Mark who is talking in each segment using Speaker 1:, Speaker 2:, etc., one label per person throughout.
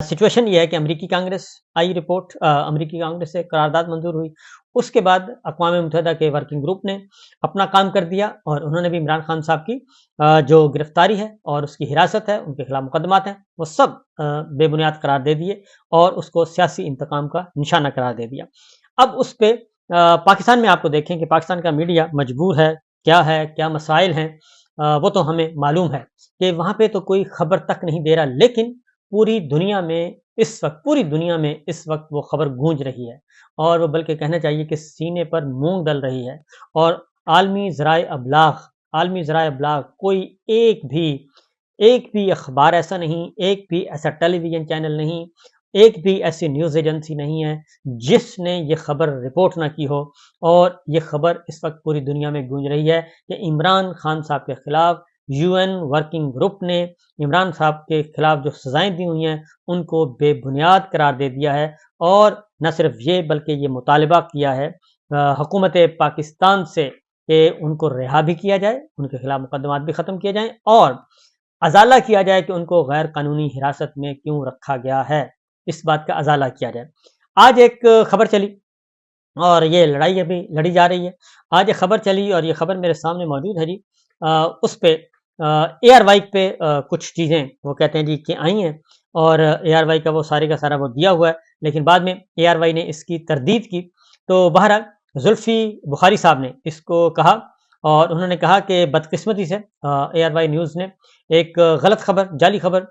Speaker 1: Situation ये है कि अमरीकी कांग्रेस आई रिपोर्ट अमरीकी कांग्रेस से करारदाद मंजूर हुई। उसके बाद अक़वाम मुत्तहिदा के वर्किंग ग्रुप ने अपना काम कर दिया और उन्होंने भी इमरान खान साहब की जो गिरफ्तारी है और उसकी हिरासत है, उनके खिलाफ मुकदमात हैं, वो सब बेबुनियाद करार दे दिए और उसको सियासी इंतकाम का निशाना करार दे दिया। अब उस पे पाकिस्तान में आपको देखें कि पाकिस्तान का मीडिया मजबूर है, क्या मसाइल हैं, वो तो हमें मालूम है कि वहाँ पे तो कोई खबर तक नहीं दे रहा, लेकिन पूरी दुनिया में इस वक्त वो खबर गूंज रही है और वो बल्कि कहना चाहिए कि सीने पर मूंग डल रही है। और आलमी ज़राए अबलाग कोई एक भी अखबार ऐसा नहीं, एक भी ऐसा टेलीविज़न चैनल नहीं, एक भी ऐसी न्यूज़ एजेंसी नहीं है जिसने ये खबर रिपोर्ट ना की हो। और ये खबर इस वक्त पूरी दुनिया में गूंज रही है कि इमरान खान साहब के खिलाफ यूएन वर्किंग ग्रुप ने इमरान साहब के खिलाफ जो सजाएं दी हुई हैं उनको बेबुनियाद करार दे दिया है। और न सिर्फ ये बल्कि ये मुतालबा किया है हुकूमत पाकिस्तान से कि उनको रिहा भी किया जाए, उनके खिलाफ मुकदमात भी ख़त्म किए जाएँ और अज़ाला किया जाए कि उनको गैर कानूनी हिरासत में क्यों रखा गया है, इस बात का अज़ाला किया जाए। आज एक खबर चली और ये लड़ाई अभी लड़ी जा रही है। आज एक खबर चली और ये खबर मेरे सामने मौजूद है जी। उस पे एआरवाई पे कुछ चीज़ें वो कहते हैं जी कि आई हैं और एआरवाई का वो सारे का सारा वो दिया हुआ है, लेकिन बाद में एआरवाई ने इसकी तरदीद की। तो बहरहाल जुल्फ़ी बुखारी साहब ने इसको कहा और उन्होंने कहा कि बदकिस्मती से एआरवाई न्यूज़ ने एक गलत खबर, जाली खबर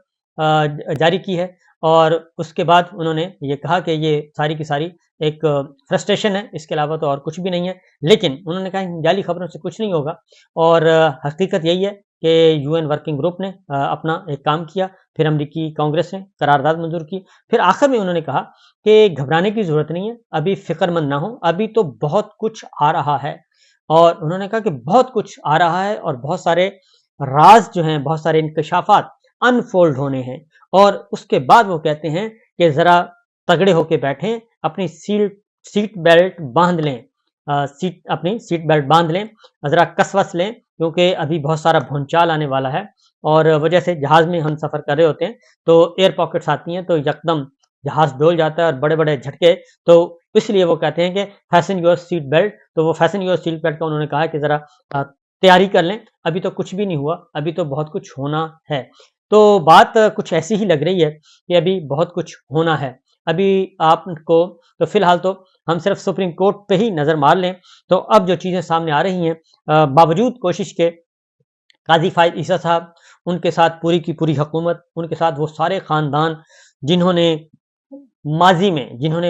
Speaker 1: जारी की है और उसके बाद उन्होंने ये कहा कि ये सारी की सारी एक फ्रस्ट्रेशन है, इसके अलावा तो और कुछ भी नहीं है। लेकिन उन्होंने कहा इन जाली खबरों से कुछ नहीं होगा और हकीकत यही है कि यूएन वर्किंग ग्रुप ने अपना एक काम किया, फिर अमरीकी कांग्रेस ने करारदाद मंजूर की, फिर आखिर में उन्होंने कहा कि घबराने की ज़रूरत नहीं है, अभी फ़िक्रमंद ना हो, अभी तो बहुत कुछ आ रहा है। और उन्होंने कहा कि बहुत कुछ आ रहा है और बहुत सारे राज जो हैं, बहुत सारे इंकशाफात अनफोल्ड होने हैं। और उसके बाद वो कहते हैं कि ज़रा तगड़े होके बैठें, अपनी सीट बेल्ट बांध लें, अपनी सीट बेल्ट बांध लें, ज़रा कस-वस लें क्योंकि अभी बहुत सारा भूचाल आने वाला है। और वजह से जहाज़ में हम सफ़र कर रहे होते हैं तो एयर पॉकेट्स आती हैं तो यकदम जहाज़ डोल जाता है और बड़े-बड़े झटके, तो इसलिए वो कहते हैं कि फैस्टन योर सीट बेल्ट। तो वो फैस्टन योर सीट बेल्ट का उन्होंने कहा कि ज़रा तैयारी कर लें, अभी तो कुछ भी नहीं हुआ, अभी तो बहुत कुछ होना है। तो बात कुछ ऐसी ही लग रही है कि अभी बहुत कुछ होना है। अभी आपको तो फ़िलहाल तो हम सिर्फ सुप्रीम कोर्ट पे ही नज़र मार लें तो अब जो चीज़ें सामने आ रही हैं बावजूद कोशिश के काज़ी फ़ाइज़ ईसा साहब, उनके साथ पूरी की पूरी हुकूमत, उनके साथ वो सारे ख़ानदान जिन्होंने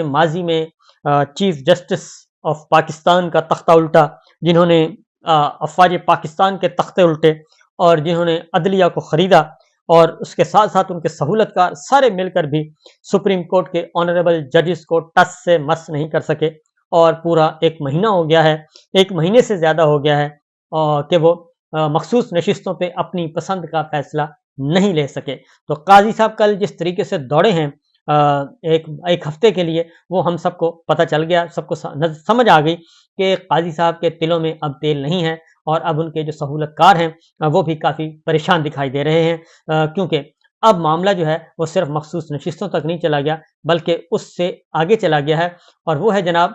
Speaker 1: माज़ी में चीफ़ जस्टिस ऑफ पाकिस्तान का तख्ता उल्टा, जिन्होंने अफ़वाज पाकिस्तान के तख्ते उल्टे और जिन्होंने अदलिया को ख़रीदा और उसके साथ-साथ उनके सहूलतकार सारे मिलकर भी सुप्रीम कोर्ट के ऑनरेबल जजेस को टस से मस नहीं कर सके। और पूरा 1 महीना हो गया है, 1 महीने से ज़्यादा हो गया है कि वो मख़सूस नशिस्तों पे अपनी पसंद का फ़ैसला नहीं ले सके। तो काज़ी साहब कल जिस तरीके से दौड़े हैं एक हफ़्ते के लिए, वो हम सबको पता चल गया, सबको समझ आ गई कि काज़ी साहब के तिलों में अब तेल नहीं है और अब उनके जो सहूलतकार हैं वो भी काफ़ी परेशान दिखाई दे रहे हैं क्योंकि अब मामला जो है वो सिर्फ मख़सूस नशिस्तों तक नहीं चला गया बल्कि उससे आगे चला गया है। और वो है जनाब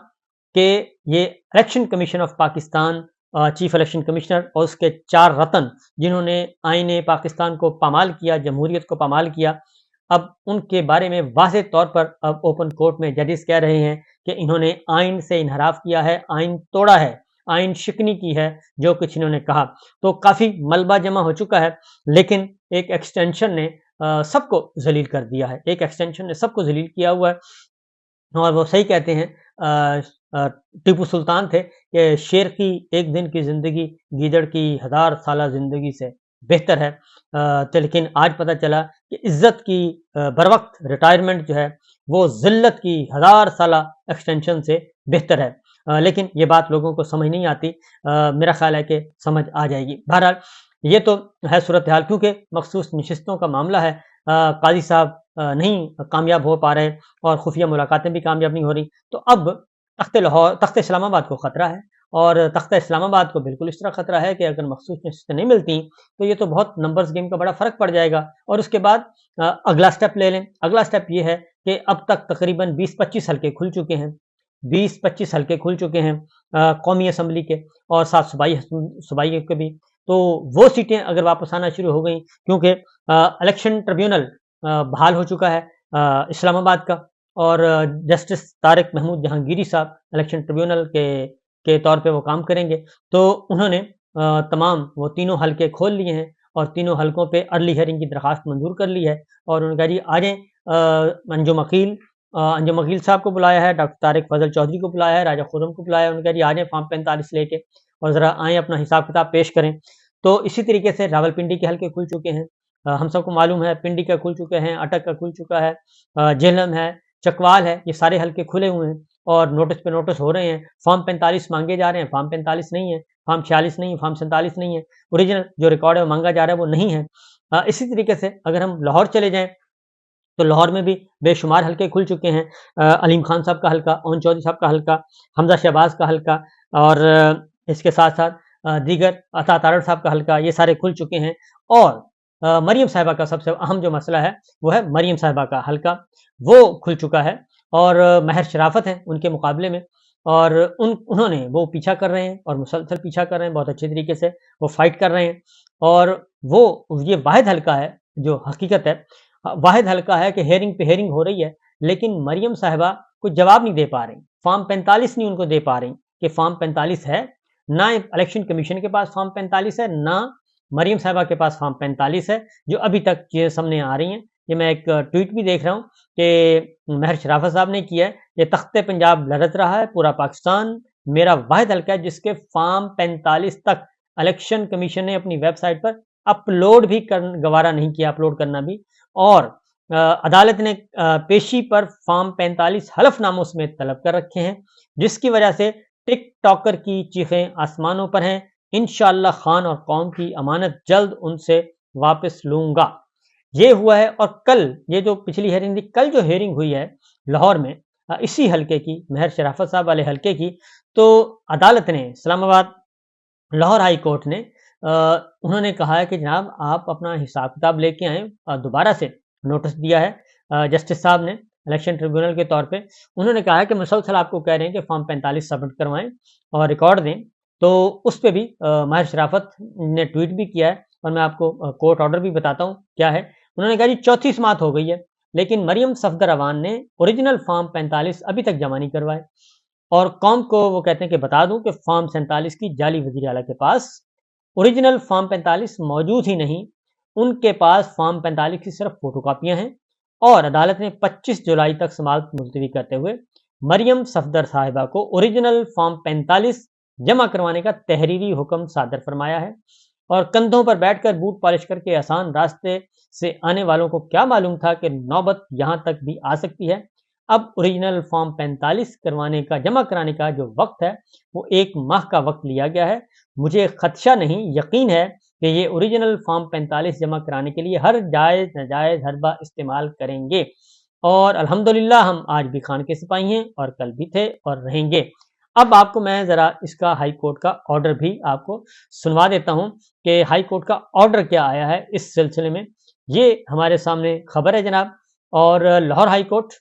Speaker 1: कि ये election commission of Pakistan, chief election commissioner और उसके 4 रतन जिन्होंने आईने पाकिस्तान को पामाल किया, जमहूरियत को पामाल किया, अब उनके बारे में वाज़ेह तौर पर अब ओपन कोर्ट में जजेस कह रहे हैं कि इन्होंने आइन से इन्हराफ किया है, आइन तोड़ा है, आइन शिकनी की है, जो कुछ इन्होंने कहा। तो काफ़ी मलबा जमा हो चुका है, लेकिन एक एक्सटेंशन ने सबको ज़लील कर दिया है, एक एक्सटेंशन ने सबको ज़लील किया हुआ है। और वो सही कहते हैं टीपू सुल्तान थे कि शेर की एक दिन की ज़िंदगी गीदड़ की 1000 साला ज़िंदगी से बेहतर है। तो लेकिन आज पता चला कि इज़्ज़त की बरवक़्त रिटायरमेंट जो है वो ज़िल्लत की 1000 साला एक्सटेंशन से बेहतर है। लेकिन ये बात लोगों को समझ नहीं आती, मेरा ख़्याल है कि समझ आ जाएगी। बहरहाल ये तो है सूरत हाल क्योंकि मख़सूस नशिस्तों का मामला है, काज़ी साहब नहीं कामयाब हो पा रहे और खुफिया मुलाकातें भी कामयाब नहीं हो रही। तो अब तख्ते इस्लामाबाद को ख़तरा है اور تختہ اسلام آباد کو بالکل اس طرح خطرہ ہے کہ اگر مخصوص نشستیں نہیں ملتی تو یہ تو بہت نمبرز گیم کا بڑا فرق پڑ جائے گا. اور اس کے بعد اگلا سٹیپ لے لیں. اگلا سٹیپ یہ ہے کہ اب تک تقریباً 20-25 حلقے کھل چکے ہیں. 20-25 حلقے کھل چکے ہیں قومی اسمبلی کے اور 7 صوبائی کے بھی. تو وہ سیٹیں اگر واپس آنا شروع ہو گئیں، کیونکہ الیکشن ٹریبیونل بحال ہو چکا ہے اسلام آباد کا، اور جسٹس طارق محمود جہانگیری صاحب الیکشن ٹریبیونل کے طور پہ وہ کام کریں گے. تو انہوں نے تمام وہ تینوں حلقے کھول لیے ہیں اور تینوں حلقوں پہ ارلی ہیئرنگ کی درخواست منظور کر لی ہے. اور انہوں نے کہا جی آ جائیں. انجم عقیل صاحب کو بلایا ہے، ڈاکٹر طارق فضل چودھری کو بلایا ہے، راجہ خرم کو بلایا ہے. انہوں نے کہا جی آ جائیں فارم 45 لے کے اور ذرا آئیں اپنا حساب کتاب پیش کریں. تو اسی طریقے سے راول پنڈی کے حلقے کھل چکے ہیں. ہم سب کو معلوم ہے پنڈی کا کھل چکے ہیں، اٹک کا کھل چکا ہے، جہلم ہے، چکوال ہے. یہ سارے حلقے کھلے ہوئے ہیں اور نوٹس پہ نوٹس ہو رہے ہیں. فارم 45 مانگے جا رہے ہیں، فارم 45 نہیں ہے، فارم 46 نہیں ہے، فارم 47 نہیں ہے. اوریجنل جو ریکارڈ ہے وہ مانگا جا رہا ہے وہ نہیں ہے. اسی طریقے سے اگر ہم لاہور چلے جائیں تو لاہور میں بھی بے شمار حلقے کھل چکے ہیں. علیم خان صاحب کا حلقہ، اون چودھری صاحب کا حلقہ، حمزہ شہباز کا حلقہ، اور اس کے ساتھ ساتھ دیگر عطا تارڑ صاحب کا حلقہ، یہ سارے کھل چکے ہیں. اور مریم صاحبہ کا سب سے اہم جو مسئلہ ہے وہ ہے مریم صاحبہ کا حلقہ، وہ کھل چکا ہے. اور مہر شرافت ہیں ان کے مقابلے میں، اور انہوں نے وہ پیچھا کر رہے ہیں اور مسلسل پیچھا کر رہے ہیں، بہت اچھے طریقے سے وہ فائٹ کر رہے ہیں. اور وہ یہ واحد حلقہ ہے جو حقیقت ہے، واحد حلقہ ہے کہ ہیئرنگ پہ ہیئرنگ ہو رہی ہے لیکن مریم صاحبہ کو جواب نہیں دے پا رہی. فارم 45 نہیں ان کو دے پا رہی کہ فارم 45 ہے. نہ الیکشن کمیشن کے پاس فارم 45 ہے، نہ مریم صاحبہ کے پاس فارم 45 ہے، جو ابھی تک چیزیں سامنے آ رہی ہیں. یہ میں ایک ٹویٹ بھی دیکھ رہا ہوں کہ مہر شرافت صاحب نے کیا ہے، یہ تخت پنجاب لڑت رہا ہے، پورا پاکستان میرا واحد حلقہ ہے جس کے فارم 45 تک الیکشن کمیشن نے اپنی ویب سائٹ پر اپلوڈ بھی گوارا نہیں کیا، اپلوڈ کرنا بھی. اور عدالت نے پیشی پر فارم 45 حلف ناموں سمیت طلب کر رکھے ہیں، جس کی وجہ سے ٹک ٹاکر کی چیخیں آسمانوں پر ہیں. انشاءاللہ خان اور قوم کی امانت جلد ان سے واپس لوں گا. یہ ہوا ہے. اور کل یہ جو پچھلی ہیئرنگ تھی، کل جو ہیئرنگ ہوئی ہے لاہور میں اسی حلقے کی، مہر شرافت صاحب والے حلقے کی، تو عدالت نے اسلام آباد لاہور ہائی کورٹ نے انہوں نے کہا ہے کہ جناب آپ اپنا حساب کتاب لے کے آئیں. دوبارہ سے نوٹس دیا ہے جسٹس صاحب نے الیکشن ٹریبیونل کے طور پہ. انہوں نے کہا ہے کہ مسلسل آپ کو کہہ رہے ہیں کہ فارم 45 سبمٹ کروائیں اور ریکارڈ دیں. تو اس پہ بھی مہر شرافت نے ٹویٹ بھی کیا ہے اور میں آپ کو کورٹ آرڈر بھی بتاتا ہوں کیا ہے. انہوں نے کہا جی 34 سماعت ہو گئی ہے لیکن مریم صفدر اوان نے اوریجنل فارم 45 ابھی تک جمع نہیں کروائے. اور قوم کو وہ کہتے ہیں کہ بتا دوں کہ فارم 47 کی جعلی وزیر اعلیٰ کے پاس اوریجنل فارم 45 موجود ہی نہیں. ان کے پاس فارم 45 کی صرف فوٹو کاپیاں ہیں. اور عدالت نے 25 جولائی تک سماعت ملتوی کرتے ہوئے مریم صفدر صاحبہ کو اوریجنل فارم 45 جمع کروانے کا تحریری حکم صادر فرمایا ہے. اور کندھوں پر بیٹھ کر بوٹ پالش کر کے آسان راستے سے آنے والوں کو کیا معلوم تھا کہ نوبت یہاں تک بھی آ سکتی ہے. اب اوریجنل فارم 45 کروانے کا، جمع کرانے کا جو وقت ہے وہ 1 ماہ کا وقت لیا گیا ہے. مجھے خدشہ نہیں، یقین ہے کہ یہ اوریجنل فارم 45 جمع کرانے کے لیے ہر جائز ناجائز حربہ استعمال کریں گے. اور الحمدللہ ہم آج بھی خان کے سپاہی ہیں اور کل بھی تھے اور رہیں گے. اب آپ کو میں ذرا اس کا ہائی کورٹ کا آرڈر بھی آپ کو سنوا دیتا ہوں کہ ہائی کورٹ کا آرڈر کیا آیا ہے اس سلسلے میں. یہ ہمارے سامنے خبر ہے جناب. اور لاہور ہائی کورٹ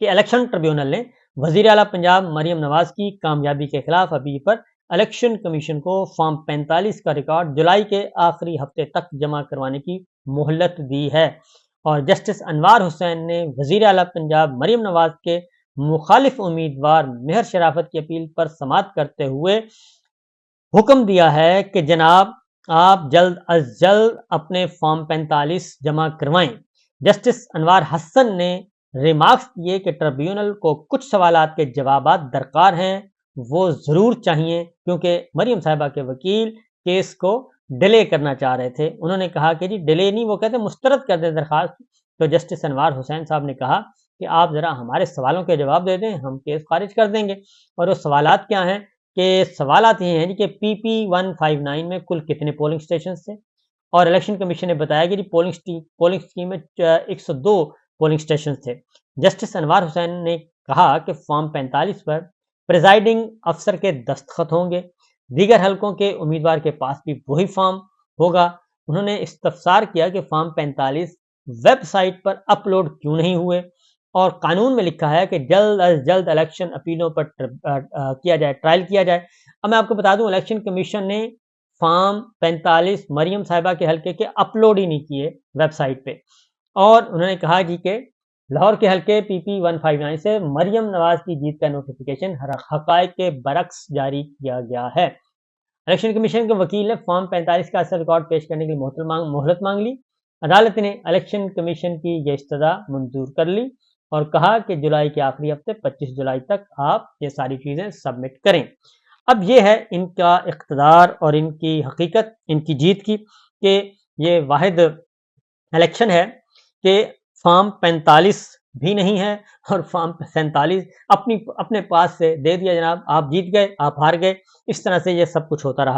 Speaker 1: کے الیکشن ٹریبیونل نے وزیر اعلیٰ پنجاب مریم نواز کی کامیابی کے خلاف اپیل پر الیکشن کمیشن کو فارم 45 کا ریکارڈ جولائی کے آخری ہفتے تک جمع کروانے کی مہلت دی ہے. اور جسٹس انوار حسین نے وزیر اعلیٰ پنجاب مریم نواز کے مخالف امیدوار مہر شرافت کی اپیل پر سماعت کرتے ہوئے حکم دیا ہے کہ جناب آپ جلد از جلد اپنے فارم 45 جمع کروائیں. جسٹس انوار حسن نے ریمارکس کیے کہ ٹریبیونل کو کچھ سوالات کے جوابات درکار ہیں، وہ ضرور چاہیے، کیونکہ مریم صاحبہ کے وکیل کیس کو ڈیلے کرنا چاہ رہے تھے. انہوں نے کہا کہ جی ڈیلے نہیں، وہ کہتے مسترد کر دیں درخواست. تو جسٹس انوار حسین صاحب نے کہا کہ آپ ذرا ہمارے سوالوں کے جواب دے دیں، ہم کیس خارج کر دیں گے. اور وہ سوالات کیا ہیں کہ سوالات یہ ہیں کہ پی پی 159 میں کل کتنے پولنگ اسٹیشنز تھے. اور الیکشن کمیشن نے بتایا کہ جی پولنگ اسکیم میں 102 پولنگ اسٹیشنز تھے. جسٹس انوار حسین نے کہا کہ فارم 45 پر प्रिजाइडिंग अफसर के दस्तखत होंगे, दीगर हलकों के उम्मीदवार के पास भी वही फॉर्म होगा। उन्होंने इस्तफसार किया कि फॉर्म 45 वेबसाइट पर अपलोड क्यों नहीं हुए, और कानून में लिखा है कि जल्द अज जल्द इलेक्शन अपीलों पर किया जाए, ट्रायल किया जाए। अब मैं आपको बता दूं, इलेक्शन कमीशन ने फॉर्म 45 मरियम साहिबा के हलके के अपलोड ही नहीं किए वेबसाइट पे, और उन्होंने कहा जी कि लाहौर के हलके PP 159 से मरियम नवाज की जीत का नोटिफिकेशन हकायक के बरक्स जारी किया गया है। इलेक्शन कमीशन के वकील ने फॉर्म 45 का असल रिकॉर्ड पेश करने के लिए मोहलत मांग ली। अदालत ने इलेक्शन कमीशन की यह इस्तदा मंजूर कर ली और कहा कि जुलाई के आखिरी हफ्ते 25 जुलाई तक आप ये सारी चीज़ें सबमिट करें। अब ये है इनका इख्तिदार और इनकी हकीकत, इनकी जीत की, कि ये वाहिद इलेक्शन है कि फॉर्म 45 भी नहीं है और फॉर्म 47 अपने पास से दे दिया, जनाब आप जीत गए, आप हार गए। इस तरह से ये सब कुछ होता रहा है।